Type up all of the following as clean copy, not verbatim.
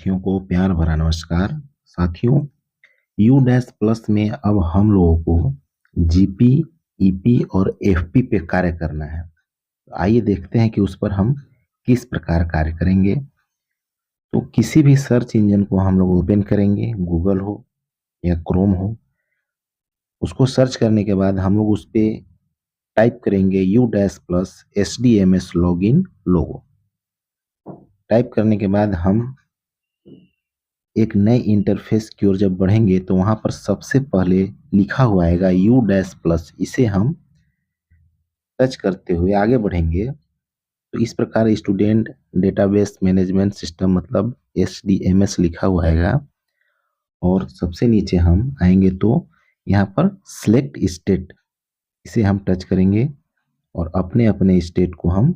साथियों को प्यार भरा नमस्कार। साथियों, यू डैश प्लस में अब हम लोगों को जीपी, ईपी और एफपी पे कार्य करना है। आइए देखते हैं कि उस पर हम किस प्रकार कार्य करेंगे। तो किसी भी सर्च इंजन को हम लोग ओपन करेंगे, गूगल हो या क्रोम हो। उसको सर्च करने के बाद हम लोग उस पे टाइप करेंगे you dash plus SDMS login logo. Type करने के बाद हम एक नए इंटरफेस की ओर जब बढ़ेंगे तो वहां पर सबसे पहले लिखा हुआ आएगा यू डैश प्लस। इसे हम टच करते हुए आगे बढ़ेंगे तो इस प्रकार स्टूडेंट डेटाबेस मैनेजमेंट सिस्टम मतलब SDMS लिखा हुआ आएगा। और सबसे नीचे हम आएंगे तो यहाँ पर सिलेक्ट स्टेट, इसे हम टच करेंगे और अपने अपने स्टेट को हम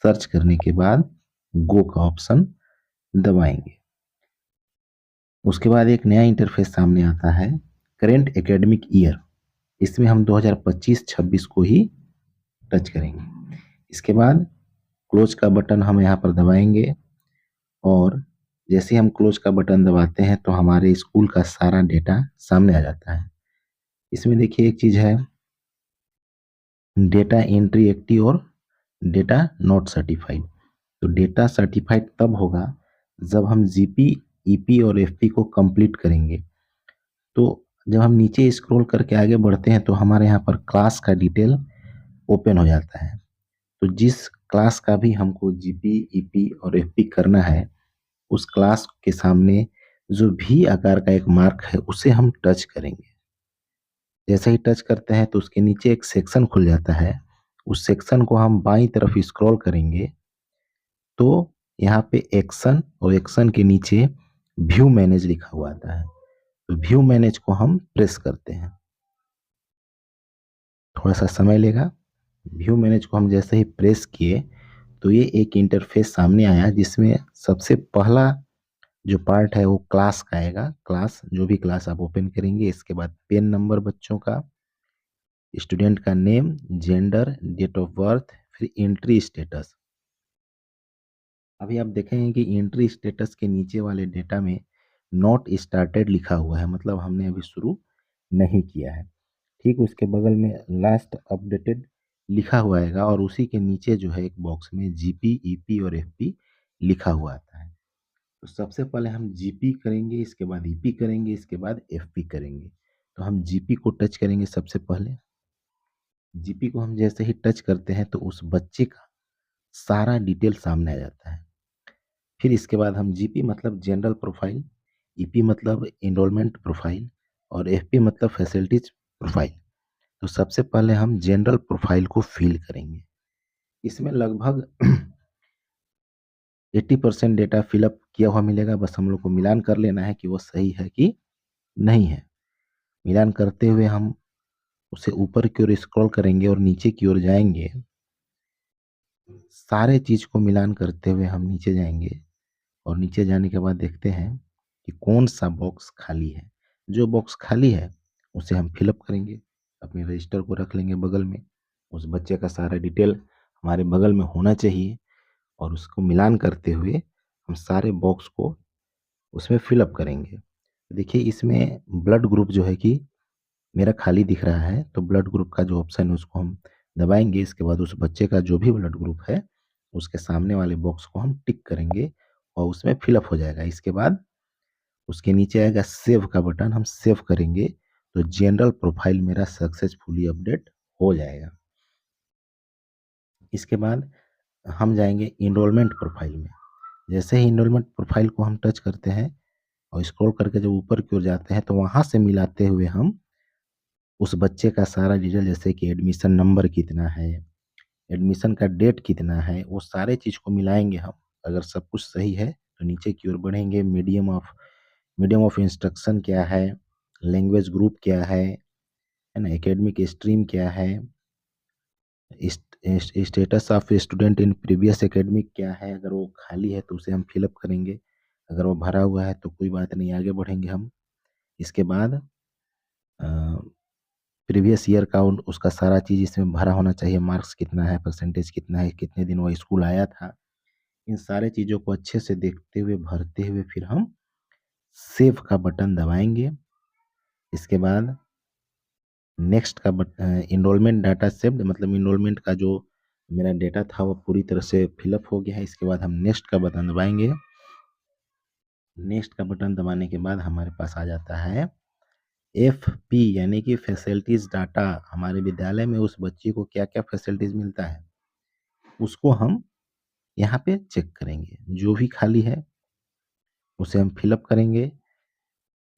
सर्च करने के बाद गो का ऑप्शन दबाएंगे। उसके बाद एक नया इंटरफेस सामने आता है, करेंट एकेडमिक ईयर। इसमें हम 2025-26 को ही टच करेंगे। इसके बाद क्लोज का बटन हम यहाँ पर दबाएंगे और जैसे हम क्लोज का बटन दबाते हैं तो हमारे स्कूल का सारा डेटा सामने आ जाता है। इसमें देखिए एक चीज है, डेटा एंट्री एक्टिव और डेटा नॉट सर्टिफाइड। तो डेटा सर्टिफाइड तब होगा जब हम जीपी, ईपी और एफपी को कंप्लीट करेंगे। तो जब हम नीचे स्क्रॉल करके आगे बढ़ते हैं तो हमारे यहाँ पर क्लास का डिटेल ओपन हो जाता है। तो जिस क्लास का भी हमको जीपी, ईपी और एफपी करना है, उस क्लास के सामने जो भी आकार का एक मार्क है उसे हम टच करेंगे। जैसे ही टच करते हैं तो उसके नीचे एक सेक्शन खुल जाता है। उस सेक्शन को हम बाईं तरफ स्क्रॉल करेंगे तो यहाँ पे एक्शन और एक्शन के नीचे व्यू मैनेज लिखा हुआ आता है। तो व्यू मैनेज को हम प्रेस करते हैं, थोड़ा सा समय लेगा। व्यू मैनेज को हम जैसे ही प्रेस किए तो ये एक इंटरफेस सामने आया जिसमें सबसे पहला जो पार्ट है वो क्लास का आएगा। क्लास, जो भी क्लास आप ओपन करेंगे, इसके बाद पेन नंबर बच्चों का, स्टूडेंट का name, gender, date of birth, फिर एंट्री स्टेटस। अभी आप देखेंगे कि एंट्री स्टेटस के नीचे वाले डेटा में नॉट स्टार्टेड लिखा हुआ है, मतलब हमने अभी शुरू नहीं किया है। ठीक उसके बगल में लास्ट अपडेटेड लिखा हुआ आएगा और उसी के नीचे जो है एक बॉक्स में जीपी, ईपी और एफपी लिखा हुआ आता है। तो सबसे पहले हम जीपी करेंगे, इसके बाद ईपी करेंगे, इसके बाद एफपी करेंगे। तो हम जीपी को टच करेंगे सबसे पहले। जीपी को हम जैसे ही टच करते हैं तो उस बच्चे का सारा डिटेल सामने आ जाता है। फिर इसके बाद हम जीपी मतलब जनरल प्रोफाइल, ईपी मतलब एनरोलमेंट प्रोफाइल और एफपी मतलब फैसिलिटीज प्रोफाइल। तो सबसे पहले हम जनरल प्रोफाइल को फिल करेंगे। इसमें लगभग 80% डेटा फिलअप किया हुआ मिलेगा। बस हम लोग को मिलान कर लेना है कि वो सही है कि नहीं है। मिलान करते हुए हम उसे ऊपर की ओर स्क्रॉल करेंगे और नीचे की ओर जाएंगे। सारे चीज को मिलान करते हुए हम नीचे जाएंगे और नीचे जाने के बाद देखते हैं कि कौन सा बॉक्स खाली है। जो बॉक्स खाली है उसे हम फिलअप करेंगे, अपने रजिस्टर को रख लेंगे बगल में। उस बच्चे का सारा डिटेल हमारे बगल में होना चाहिए और उसको मिलान करते हुए हम सारे बॉक्स को उसमें फिलअप करेंगे। देखिए इसमें ब्लड ग्रुप जो है कि मेरा खाली दिख रहा है, तो ब्लड ग्रुप का जो ऑप्शन है उसको हम दबाएंगे। इसके बाद उस बच्चे का जो भी ब्लड ग्रुप है उसके सामने वाले बॉक्स को हम टिक करेंगे और उसमें फिलअप हो जाएगा। इसके बाद उसके नीचे आएगा सेव का बटन, हम सेव करेंगे तो जनरल प्रोफाइल मेरा सक्सेसफुली अपडेट हो जाएगा। इसके बाद हम जाएंगे इनरोलमेंट प्रोफाइल में। जैसे ही इनरोलमेंट प्रोफाइल को हम टच करते हैं और स्क्रॉल करके जब ऊपर की ओर जाते हैं तो वहां से मिलाते हुए हम उस बच्चे का सारा डिटेल, जैसे कि एडमिशन नंबर कितना है, एडमिशन का डेट कितना है, वो सारे चीज को मिलाएंगे हम। अगर सब कुछ सही है तो नीचे की ओर बढ़ेंगे। मीडियम ऑफ इंस्ट्रक्शन क्या है, लैंग्वेज ग्रुप क्या है ना, एकेडमिक स्ट्रीम क्या है, status of student in previous academic क्या है। अगर वो खाली है तो उसे हम फिलअप करेंगे, अगर वो भरा हुआ है तो कोई बात नहीं, आगे बढ़ेंगे हम। इसके बाद प्रीवियस ईयर का उसका सारा चीज़ इसमें भरा होना चाहिए। मार्क्स कितना है, परसेंटेज कितना है, कितने दिन वो स्कूल आया था, इन सारे चीज़ों को अच्छे से देखते हुए, भरते हुए फिर हम सेव का बटन दबाएँगे। इसके बाद नेक्स्ट का एनरोलमेंट डाटा सेव्ड, मतलब एनरोलमेंट का जो मेरा डेटा था वो पूरी तरह से फिलअप हो गया है। इसके बाद हम नेक्स्ट का बटन दबाएँगे। नेक्स्ट का बटन दबाने के बाद हमारे पास आ जाता है एफपी, यानी कि फैसिलिटीज़ डाटा। हमारे विद्यालय में उस बच्चे को क्या-क्या फैसिलिटीज़ मिलता है, उसको हम यहाँ पे चेक करेंगे। जो भी खाली है उसे हम फिलअप करेंगे।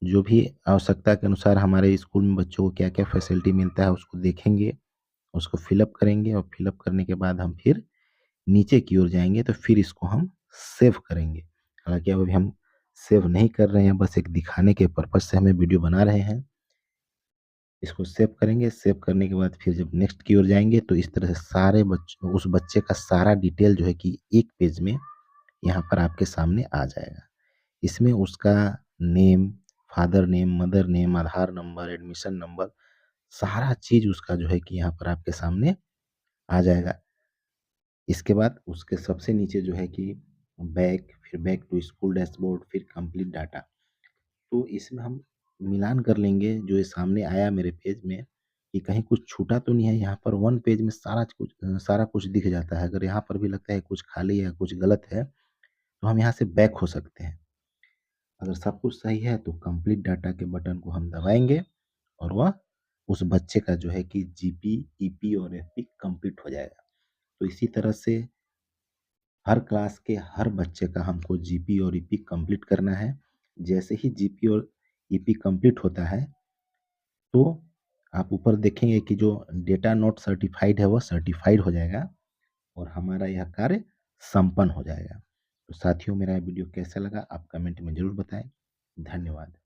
जो भी आवश्यकता के अनुसार हमारे स्कूल में बच्चों को क्या-क्या फैसिलिटी मिलता है उसको देखेंगे, उसको फिलअप करेंगे और फिलअप करने के बाद हम फिर नीचे की ओर जाएँगे तो फिर इसको हम सेव करेंगे। हालाँकि अब अभी हम सेव नहीं कर रहे हैं, बस एक दिखाने के पर्पज़ से हम ये वीडियो बना रहे हैं। इसको सेव करेंगे, सेव करने के बाद फिर जब नेक्स्ट की ओर जाएँगे तो इस तरह से सारे उस बच्चे का सारा डिटेल जो है कि एक पेज में यहाँ पर आपके सामने आ जाएगा। इसमें उसका name, father name, mother name, Aadhaar number, admission number, सारा चीज़ उसका जो है कि यहाँ पर आपके सामने आ जाएगा। इसके बाद उसके सबसे नीचे जो है कि बैक, फिर बैक टू स्कूल डैशबोर्ड, फिर कंप्लीट डाटा। तो इसमें हम मिलान कर लेंगे जो ये सामने आया मेरे पेज में कि कहीं कुछ छूटा तो नहीं है। यहाँ पर वन पेज में सारा कुछ दिख जाता है। अगर यहाँ पर भी लगता है कुछ खाली है, कुछ गलत है, तो हम यहाँ से बैक हो सकते हैं। अगर सब कुछ सही है तो कंप्लीट डाटा के बटन को हम दबाएँगे और वह उस बच्चे का जो है कि जीपी, ईपी और एफपी कंप्लीट हो जाएगा। तो इसी तरह से हर क्लास के हर बच्चे का हमको जीपी और ईपी कंप्लीट करना है। जैसे ही जीपी और ईपी कंप्लीट होता है, तो आप ऊपर देखेंगे कि जो डेटा नॉट सर्टिफाइड है, वह सर्टिफाइड हो जाएगा और हमारा यह कार्य संपन्न हो जाएगा। तो साथियों, मेरा वीडियो कैसा लगा आप कमेंट में ज़रूर बताएँ। धन्यवाद।